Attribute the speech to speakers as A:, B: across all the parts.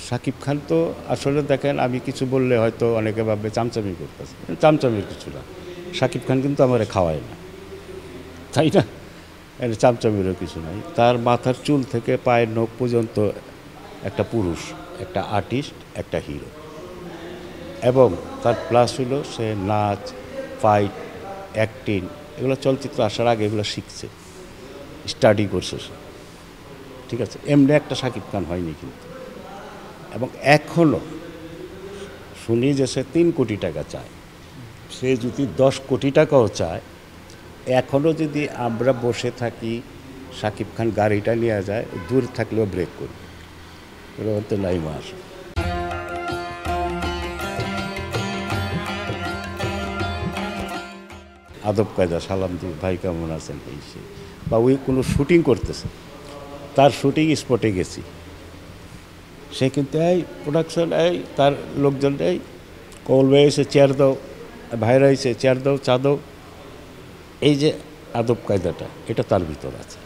A: শাকিব খান তো আসলে দেখেন আমি কিছু বললে হয়তো অনেকে ভাববে চামচামি করতেছে, চামচামির কিছু না। শাকিব খান কিন্তু আমারে খাওয়ায় না, তাই না? এর চামচামিরও কিছু নাই। তার মাথার চুল থেকে পায়ের নখ পর্যন্ত একটা পুরুষ, একটা আর্টিস্ট, একটা হিরো। এবং তার প্লাস হলো সে নাচ, ফাইট, অ্যাক্টিং এগুলো চলচ্চিত্র আসার আগে এগুলো শিখছে, স্টাডি করছে সে, ঠিক আছে? এমনি একটা শাকিব খান হয়নি কিন্তু। এবং এখনও শুনি যে সে 3 কোটি টাকা চায়। সে যদি 10 কোটি টাকাও চায়, এখনও যদি আমরা বসে থাকি, শাকিব খান গাড়িটা নিয়ে যায়, দূর থাকলেও ব্রেক করবে, এরকম তো নাই মাস। আদব কায়দা সালাম দিই, ভাই কেমন আছেন, এই সে। বা ওই কোনো শুটিং করতেছে, তার শুটিং স্পটে গেছি, সে কিন্তু এই প্রোডাকশন, এই তার লোকজন, এই কল ভাই এসে চেয়ার দাও, ভাইরা এসে চেয়ার দাও, চা দাও। এই যে আদব কায়দাটা, এটা তার ভিতর আছে।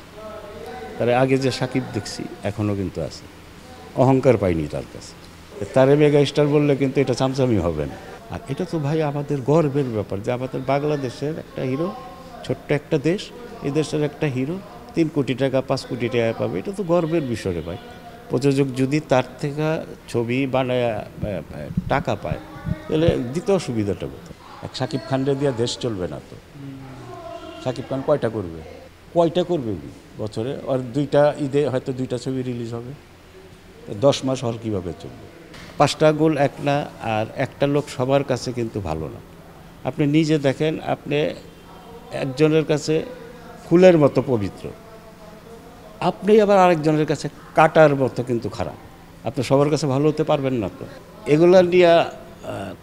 A: তার আগে যে সাকিব দেখছি এখনও কিন্তু আছে, অহংকার পাইনি তার কাছে। তারে মেগা স্টার বললে কিন্তু এটা চামচামি হবে না। আর এটা তো ভাই আমাদের গর্বের ব্যাপার যে আমাদের বাংলাদেশের একটা হিরো, ছোট্ট একটা দেশ, এই দেশের একটা হিরো 3 কোটি টাকা 5 কোটি টাকা পাবে, এটা তো গর্বের বিষয় রে ভাই। প্রযোজক যদি তার থেকে ছবি বানায় টাকা পায়, তাহলে দিতে অসুবিধাটা কোথায়? এক শাকিব খানরে দিয়ে দেশ চলবে না তো। শাকিব খান কয়টা করবে বছরে? আর 2টা ঈদে হয়তো 2টা ছবি রিলিজ হবে, 10 মাস হল কীভাবে চলবে? 5টা গোল এক না, আর একটা লোক সবার কাছে কিন্তু ভালো না। আপনি নিজে দেখেন, আপনি একজনের কাছে ফুলের মতো পবিত্র, আপনি আবার আরেকজনের কাছে কাটার মতো কিন্তু খারাপ। আপনি সবার কাছে ভালো হতে পারবেন না তো। এগুলো নিয়ে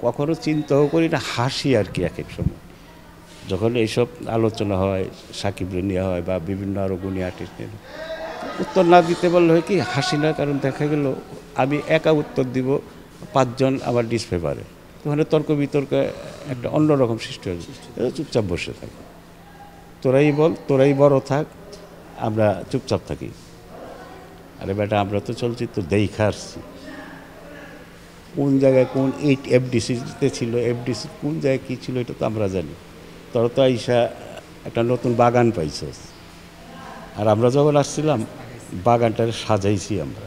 A: কখনো চিন্তাও করি না, হাসি আর কি। এক এক সময় যখন এইসব আলোচনা হয়, সাকিবরে নিয়ে হয় বা বিভিন্ন আরও গুণী আর্টিস্ট নিয়ে, উত্তর না দিতে বললে হয় কি, হাসি না। কারণ দেখা গেল আমি একা উত্তর দিব, 5 জন আমার ডিসফেভারে, ওখানে তর্ক বিতর্কে একটা অন্যরকম সৃষ্টি হয়ে যায়। চুপচাপ বসে থাকি, তোরাই বল, তোরাই বড় থাক, আমরা চুপচাপ থাকি। আরে বেটা, আমরা তো চলচ্চিত্র দেখা আসছি, কোন জায়গায় কোন এফডিসিতে ছিল, এফডিসি কোন জায়গায় কী ছিল এটা তো আমরা জানি। তোরা তো আইসা একটা নতুন বাগান পাইছস, আর আমরা যখন আসছিলাম বাগানটাকে সাজাইছি আমরা।